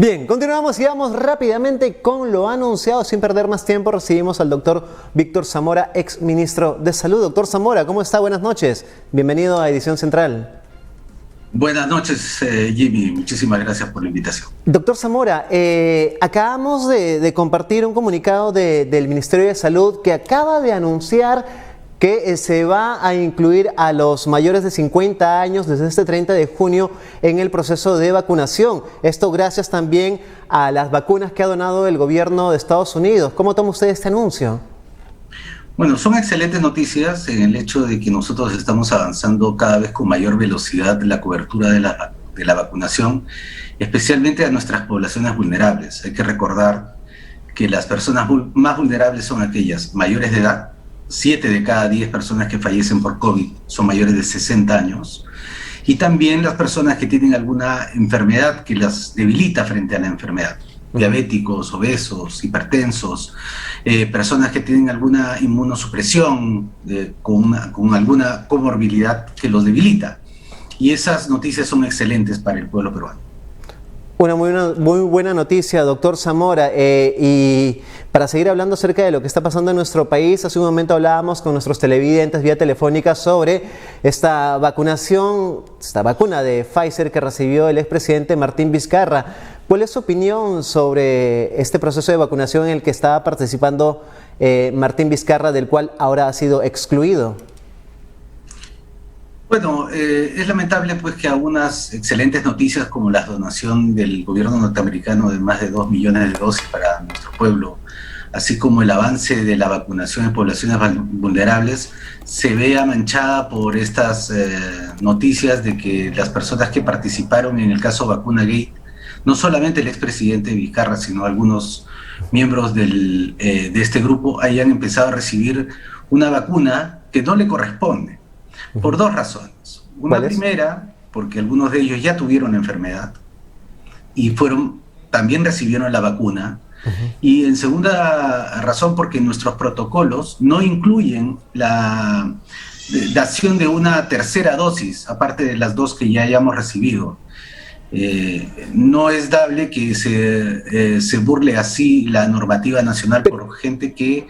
Bien, continuamos y vamos rápidamente con lo anunciado. Sin perder más tiempo, recibimos al doctor Víctor Zamora, ex ministro de Salud. Doctor Zamora, ¿cómo está? Buenas noches. Bienvenido a Edición Central. Buenas noches, Jimmy. Muchísimas gracias por la invitación. Doctor Zamora, acabamos de compartir un comunicado del Ministerio de Salud que acaba de anunciar que se va a incluir a los mayores de 50 años desde este 30 de junio en el proceso de vacunación. Esto gracias también a las vacunas que ha donado el gobierno de Estados Unidos. ¿Cómo toma usted este anuncio? Bueno, son excelentes noticias en el hecho de que nosotros estamos avanzando cada vez con mayor velocidad en la cobertura de la vacunación, especialmente a nuestras poblaciones vulnerables. Hay que recordar que las personas más vulnerables son aquellas mayores de edad. 7 de cada 10 personas que fallecen por COVID son mayores de 60 años. Y también las personas que tienen alguna enfermedad que las debilita frente a la enfermedad. Diabéticos, obesos, hipertensos, personas que tienen alguna inmunosupresión con alguna comorbilidad que los debilita. Y esas noticias son excelentes para el pueblo peruano. Una muy buena noticia, doctor Zamora. Y para seguir hablando acerca de lo que está pasando en nuestro país, hace un momento hablábamos con nuestros televidentes vía telefónica sobre esta vacunación, esta vacuna de Pfizer que recibió el expresidente Martín Vizcarra. ¿Cuál es su opinión sobre este proceso de vacunación en el que estaba participando Martín Vizcarra, del cual ahora ha sido excluido? Bueno, es lamentable pues que algunas excelentes noticias como la donación del gobierno norteamericano de más de 2 millones de dosis para nuestro pueblo, así como el avance de la vacunación en poblaciones vulnerables, se vea manchada por estas noticias de que las personas que participaron en el caso Vacunagate, no solamente el expresidente Vizcarra, sino algunos miembros de este grupo hayan empezado a recibir una vacuna que no le corresponde. Por dos razones. Una primera, porque algunos de ellos ya tuvieron la enfermedad y también recibieron la vacuna. Y en segunda razón, porque nuestros protocolos no incluyen la dación de una tercera dosis, aparte de las dos que ya hayamos recibido. No es dable que se burle así la normativa nacional por gente que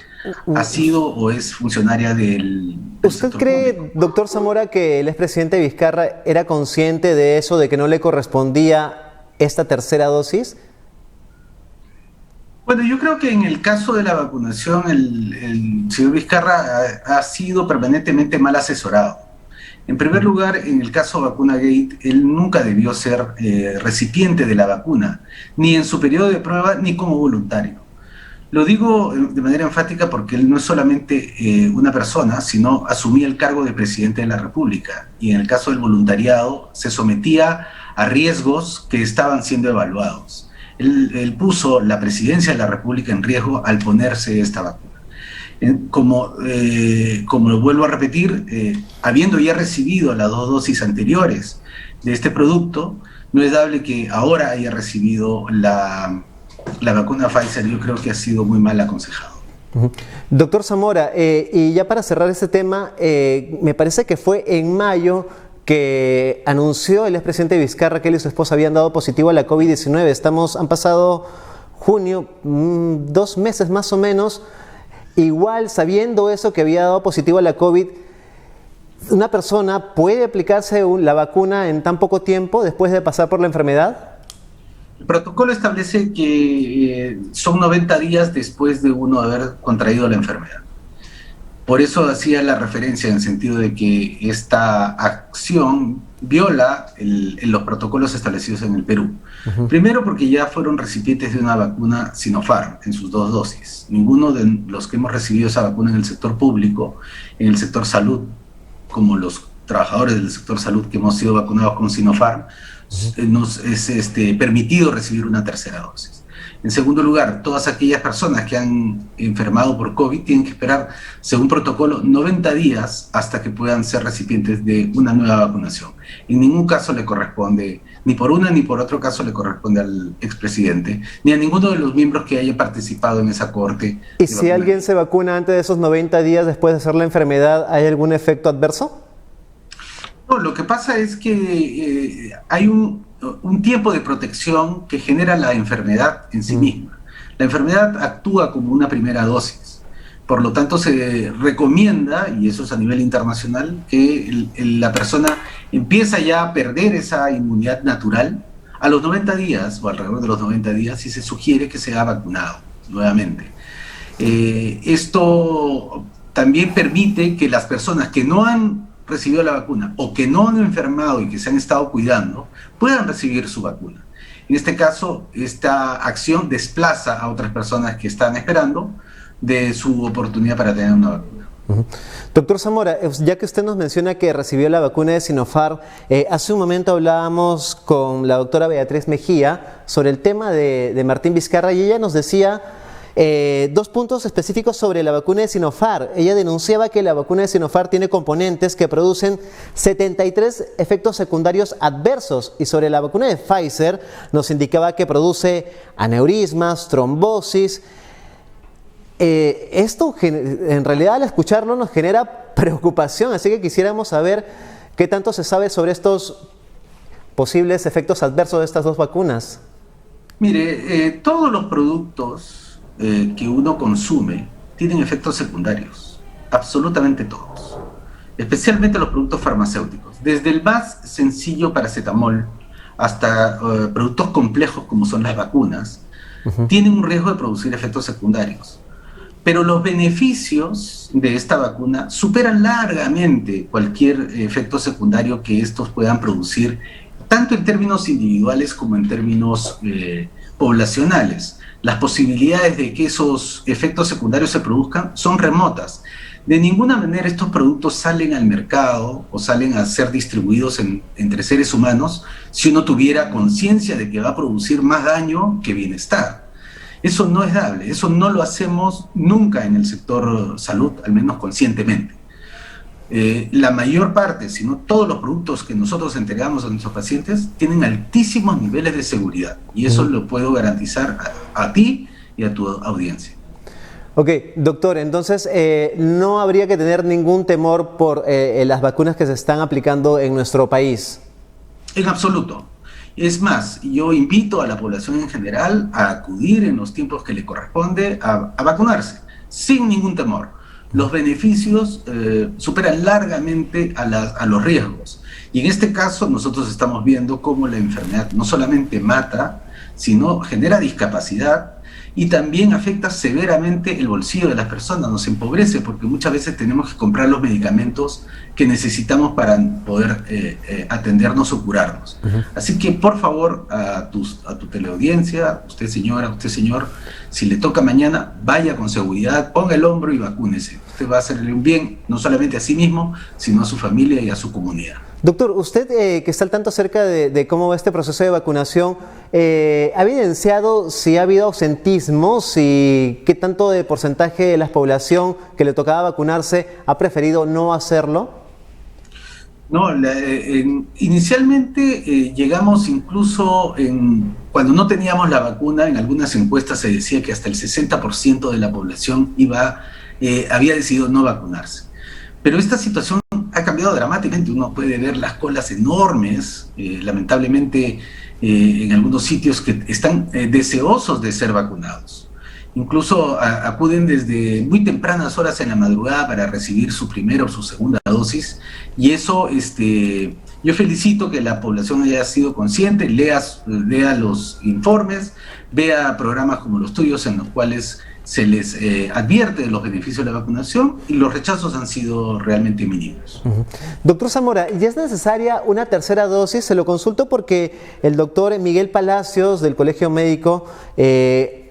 ha sido o es funcionaria del ¿Usted cree, público. doctor Zamora, que el expresidente Vizcarra era consciente de eso, de que no le correspondía esta tercera dosis? Bueno, yo creo que en el caso de la vacunación, el señor Vizcarra ha sido permanentemente mal asesorado. En primer lugar, en el caso Vacunagate, él nunca debió ser recipiente de la vacuna, ni en su periodo de prueba, ni como voluntario. Lo digo de manera enfática porque él no es solamente una persona, sino asumía el cargo de presidente de la República. Y en el caso del voluntariado, se sometía a riesgos que estaban siendo evaluados. Él puso la presidencia de la República en riesgo al ponerse esta vacuna. Como lo vuelvo a repetir, habiendo ya recibido las 2 dosis anteriores de este producto, no es dable que ahora haya recibido la vacuna Pfizer. Yo creo que ha sido muy mal aconsejado. Doctor Zamora, y ya para cerrar este tema, me parece que fue en mayo que anunció el expresidente Vizcarra que él y su esposa habían dado positivo a la COVID-19. Han pasado junio, 2 meses más o menos. Igual, sabiendo eso, que había dado positivo a la COVID, ¿una persona puede aplicarse la vacuna en tan poco tiempo después de pasar por la enfermedad? El protocolo establece que son 90 días después de uno haber contraído la enfermedad. Por eso hacía la referencia en el sentido de que esta acción viola los protocolos establecidos en el Perú. Primero porque ya fueron recipientes de una vacuna Sinopharm en sus 2 dosis. Ninguno de los que hemos recibido esa vacuna en el sector público, en el sector salud, como los trabajadores del sector salud que hemos sido vacunados con Sinopharm, nos es permitido recibir una tercera dosis. En segundo lugar, todas aquellas personas que han enfermado por COVID tienen que esperar, según protocolo, 90 días hasta que puedan ser recipientes de una nueva vacunación. En ningún caso le corresponde, ni por una ni por otro caso le corresponde al expresidente, ni a ninguno de los miembros que haya participado en esa cohorte. ¿Y si alguien se vacuna antes de esos 90 días después de hacer la enfermedad, hay algún efecto adverso? No, lo que pasa es que hay un un tiempo de protección que genera la enfermedad en sí misma. La enfermedad actúa como una primera dosis. Por lo tanto, se recomienda, y eso es a nivel internacional, que la persona empieza ya a perder esa inmunidad natural a los 90 días o alrededor de los 90 días, y se sugiere que sea vacunado nuevamente. Esto también permite que las personas que no han recibido la vacuna o que no han enfermado y que se han estado cuidando puedan recibir su vacuna. En este caso, esta acción desplaza a otras personas que están esperando de su oportunidad para tener una vacuna. Doctor Zamora, ya que usted nos menciona que recibió la vacuna de Sinopharm, hace un momento hablábamos con la doctora Beatriz Mejía sobre el tema de Martín Vizcarra, y ella nos decía dos puntos específicos sobre la vacuna de Sinopharm. Ella denunciaba que la vacuna de Sinopharm tiene componentes que producen 73 efectos secundarios adversos, y sobre la vacuna de Pfizer nos indicaba que produce aneurismas, trombosis. Esto en realidad, al escucharlo, nos genera preocupación, así que quisiéramos saber qué tanto se sabe sobre estos posibles efectos adversos de estas dos vacunas. Mire, todos los productos que uno consume tienen efectos secundarios, absolutamente todos, especialmente los productos farmacéuticos, desde el más sencillo paracetamol hasta productos complejos como son las vacunas, tienen un riesgo de producir efectos secundarios. Pero los beneficios de esta vacuna superan largamente cualquier efecto secundario que estos puedan producir, tanto en términos individuales como en términos poblacionales. Las posibilidades de que esos efectos secundarios se produzcan son remotas. De ninguna manera estos productos salen al mercado o salen a ser distribuidos entre seres humanos si uno tuviera conciencia de que va a producir más daño que bienestar. Eso no es dable, eso no lo hacemos nunca en el sector salud, al menos conscientemente. La mayor parte, si no todos los productos que nosotros entregamos a nuestros pacientes tienen altísimos niveles de seguridad, y eso lo puedo garantizar a ti y a tu audiencia. Ok, doctor, entonces no habría que tener ningún temor por las vacunas que se están aplicando en nuestro país. En absoluto. Es más, yo invito a la población en general a acudir en los tiempos que le corresponde a vacunarse, sin ningún temor. Los beneficios superan largamente a los riesgos. Y en este caso nosotros estamos viendo cómo la enfermedad no solamente mata, sino genera discapacidad y también afecta severamente el bolsillo de las personas, nos empobrece porque muchas veces tenemos que comprar los medicamentos que necesitamos para poder atendernos o curarnos. Así que por favor a tu teleaudiencia, usted señora, usted señor, si le toca mañana, vaya con seguridad, ponga el hombro y vacúnese. Usted va a hacerle un bien no solamente a sí mismo, sino a su familia y a su comunidad. Doctor, usted que está al tanto acerca de cómo va este proceso de vacunación, ¿ha evidenciado si ha habido ausentismo, si qué tanto de porcentaje de la población que le tocaba vacunarse ha preferido no hacerlo? No, inicialmente llegamos incluso cuando no teníamos la vacuna, en algunas encuestas se decía que hasta el 60% de la población había decidido no vacunarse. Pero esta situación ha cambiado dramáticamente. Uno puede ver las colas enormes, lamentablemente en algunos sitios que están deseosos de ser vacunados. Incluso acuden desde muy tempranas horas en la madrugada para recibir su primera o su segunda dosis, y eso yo felicito que la población haya sido consciente, lea los informes, vea programas como los tuyos en los cuales se les advierte de los beneficios de la vacunación, y los rechazos han sido realmente mínimos. Doctor Zamora, ¿ya es necesaria una tercera dosis? Se lo consulto porque el doctor Miguel Palacios del Colegio Médico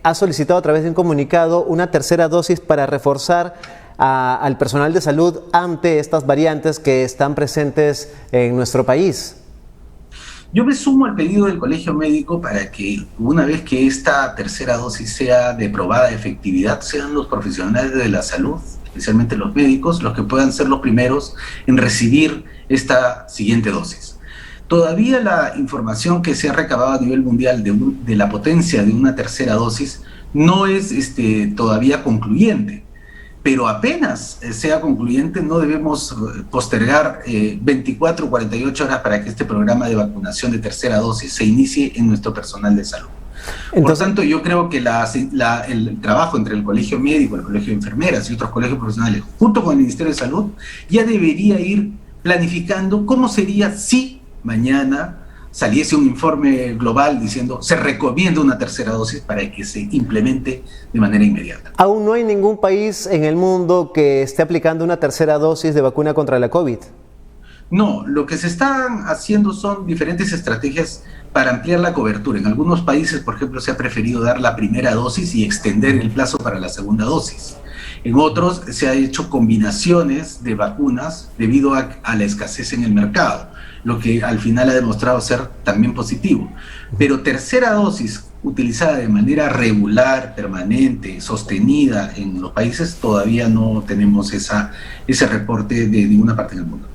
ha solicitado a través de un comunicado una tercera dosis para reforzar al personal de salud ante estas variantes que están presentes en nuestro país. Yo me sumo al pedido del Colegio Médico para que, una vez que esta tercera dosis sea de probada efectividad, sean los profesionales de la salud, especialmente los médicos, los que puedan ser los primeros en recibir esta siguiente dosis. Todavía la información que se ha recabado a nivel mundial de la potencia de una tercera dosis no es todavía concluyente, pero apenas sea concluyente no debemos postergar 24 o 48 horas para que este programa de vacunación de tercera dosis se inicie en nuestro personal de salud. Por tanto, yo creo que el trabajo entre el Colegio Médico, el Colegio de Enfermeras y otros colegios profesionales, junto con el Ministerio de Salud, ya debería ir planificando cómo sería si mañana saliese un informe global diciendo se recomienda una tercera dosis para que se implemente de manera inmediata. Aún no hay ningún país en el mundo que esté aplicando una tercera dosis de vacuna contra la COVID. No, lo que se están haciendo son diferentes estrategias para ampliar la cobertura. En algunos países, por ejemplo, se ha preferido dar la primera dosis y extender el plazo para la segunda dosis. En otros se han hecho combinaciones de vacunas debido a la escasez en el mercado, lo que al final ha demostrado ser también positivo. Pero tercera dosis utilizada de manera regular, permanente, sostenida en los países, todavía no tenemos ese reporte de ninguna parte del mundo.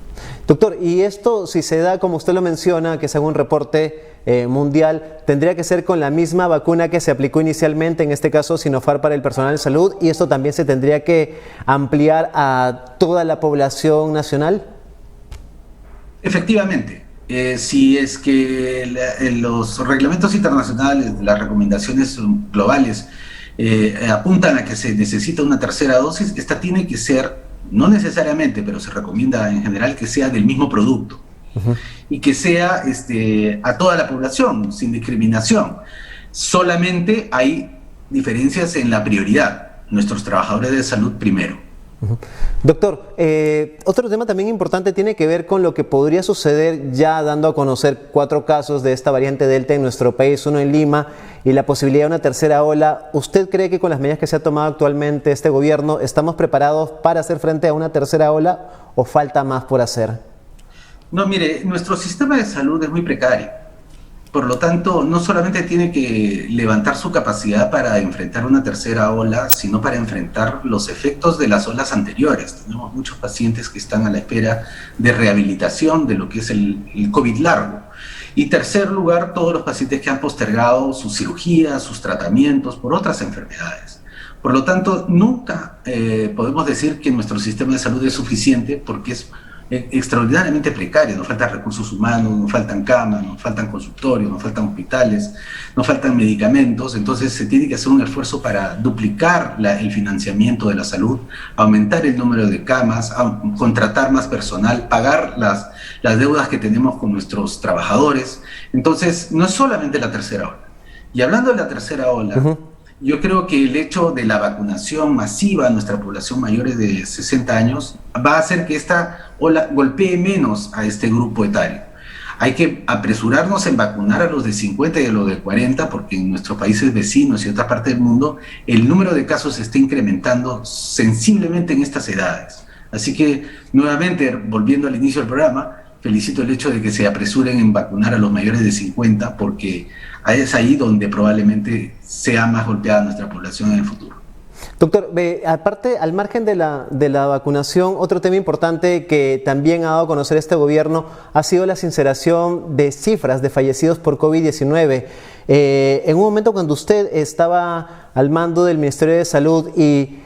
Doctor, y esto, si se da como usted lo menciona, que es un reporte mundial, tendría que ser con la misma vacuna que se aplicó inicialmente, en este caso Sinopharm para el personal de salud, y esto también se tendría que ampliar a toda la población nacional. Efectivamente, si es que los reglamentos internacionales, las recomendaciones globales apuntan a que se necesita una tercera dosis, esta tiene que ser, no necesariamente, pero se recomienda en general que sea del mismo producto y que sea a toda la población, sin discriminación. Solamente hay diferencias en la prioridad, nuestros trabajadores de salud primero. Doctor, otro tema también importante tiene que ver con lo que podría suceder ya dando a conocer 4 casos de esta variante Delta en nuestro país, uno en Lima y la posibilidad de una tercera ola. ¿Usted cree que con las medidas que se ha tomado actualmente este gobierno estamos preparados para hacer frente a una tercera ola o falta más por hacer? No, mire, nuestro sistema de salud es muy precario. Por lo tanto, no solamente tiene que levantar su capacidad para enfrentar una tercera ola, sino para enfrentar los efectos de las olas anteriores. Tenemos muchos pacientes que están a la espera de rehabilitación de lo que es el COVID largo. Y tercer lugar, todos los pacientes que han postergado sus cirugías, sus tratamientos por otras enfermedades. Por lo tanto, nunca podemos decir que nuestro sistema de salud es suficiente porque es extraordinariamente precario. Nos faltan recursos humanos, nos faltan camas, nos faltan consultorios, nos faltan hospitales, nos faltan medicamentos. Entonces se tiene que hacer un esfuerzo para duplicar el financiamiento de la salud, aumentar el número de camas, contratar más personal, pagar las deudas que tenemos con nuestros trabajadores. Entonces no es solamente la tercera ola. Y hablando de la tercera ola, yo creo que el hecho de la vacunación masiva a nuestra población mayores de 60 años va a hacer que esta ola golpee menos a este grupo etario. Hay que apresurarnos en vacunar a los de 50 y a los de 40 porque en nuestros países vecinos y otras partes del mundo el número de casos se está incrementando sensiblemente en estas edades. Así que, nuevamente, volviendo al inicio del programa, felicito el hecho de que se apresuren en vacunar a los mayores de 50 porque es ahí donde probablemente sea más golpeada nuestra población en el futuro. Doctor, aparte, al margen de la vacunación, otro tema importante que también ha dado a conocer este gobierno ha sido la sinceración de cifras de fallecidos por COVID-19. En un momento cuando usted estaba al mando del Ministerio de Salud y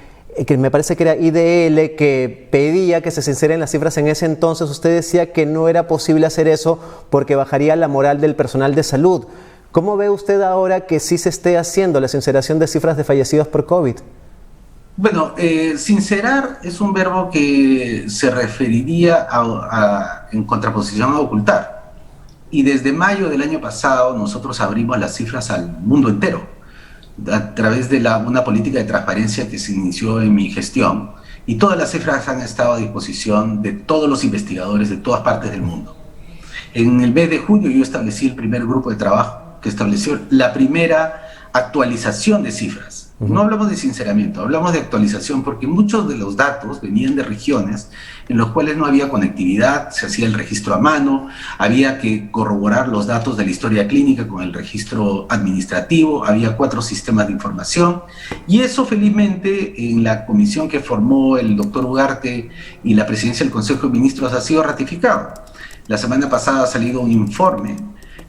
que me parece que era IDL, que pedía que se sinceren las cifras en ese entonces, usted decía que no era posible hacer eso porque bajaría la moral del personal de salud. ¿Cómo ve usted ahora que sí se esté haciendo la sinceración de cifras de fallecidos por COVID? Bueno, sincerar es un verbo que se referiría en contraposición a ocultar. Y desde mayo del año pasado nosotros abrimos las cifras al mundo entero a través de una política de transparencia que se inició en mi gestión. Y todas las cifras han estado a disposición de todos los investigadores de todas partes del mundo. En el mes de junio yo establecí el primer grupo de trabajo que estableció la primera actualización de cifras. No hablamos de sinceramiento, hablamos de actualización porque muchos de los datos venían de regiones en los cuales no había conectividad, se hacía el registro a mano, había que corroborar los datos de la historia clínica con el registro administrativo, había 4 sistemas de información y eso felizmente en la comisión que formó el doctor Ugarte y la presidencia del Consejo de Ministros ha sido ratificado. La semana pasada ha salido un informe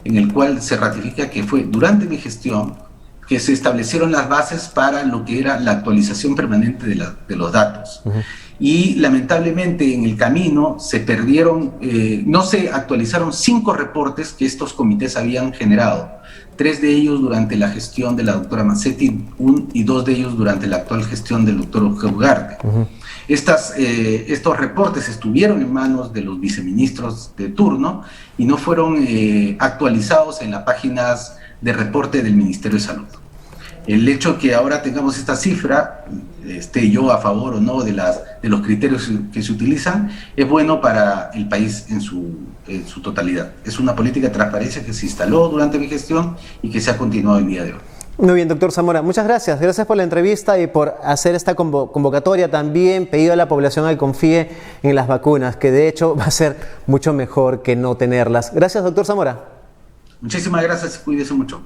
en el cual se ratifica que fue durante mi gestión que se establecieron las bases para lo que era la actualización permanente de los datos. Y lamentablemente en el camino se perdieron, no se actualizaron 5 reportes que estos comités habían generado. 3 de ellos durante la gestión de la doctora Mazzetti y 2 de ellos durante la actual gestión del doctor Ugarte. Estos reportes estuvieron en manos de los viceministros de turno y no fueron actualizados en las páginas de reporte del Ministerio de Salud. El hecho que ahora tengamos esta cifra, esté yo a favor o no de los criterios que se utilizan, es bueno para el país en su totalidad. Es una política de transparencia que se instaló durante mi gestión y que se ha continuado el día de hoy. Muy bien, doctor Zamora, muchas gracias. Gracias por la entrevista y por hacer esta convocatoria también, pedido a la población a que confíe en las vacunas, que de hecho va a ser mucho mejor que no tenerlas. Gracias, doctor Zamora. Muchísimas gracias y cuídese mucho.